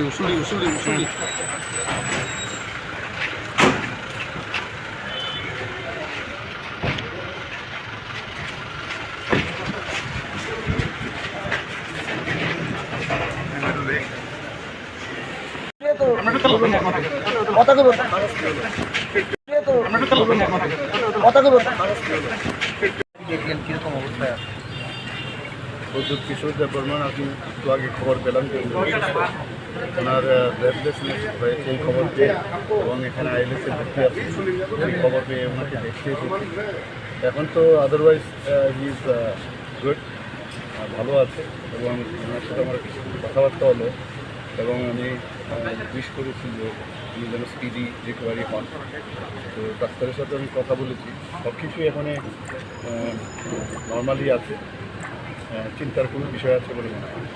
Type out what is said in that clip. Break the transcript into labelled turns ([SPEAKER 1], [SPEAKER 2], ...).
[SPEAKER 1] usuli.
[SPEAKER 2] দেখলেন কিরকম অবস্থায় আছে?
[SPEAKER 3] প্রচুর কিশোর দেববর্মন আপনি একটু আগে খবর পেলাম যে ওনার ব্রেথলেসনেস হয়েছে এই খবর পেয়ে, এবং এখানে আইএলএসে ভর্তি আছে এই খবর পেয়ে ওনাকে দেখতে এসেছি। এখন তো আদারওয়াইজ হি ইজ গুড, ভালো আছে, এবং ওনার সাথে আমার কথাবার্তা হলো এবং আমি উইশ করেছি যে উনি যেন স্পিডি রিকভারি হন। তো ডাক্তারের সাথে আমি কথা বলেছি, সব কিছুই এখানে নর্মালি আছে, চিন্তার কোনো বিষয় আছে বলে মনে হয়।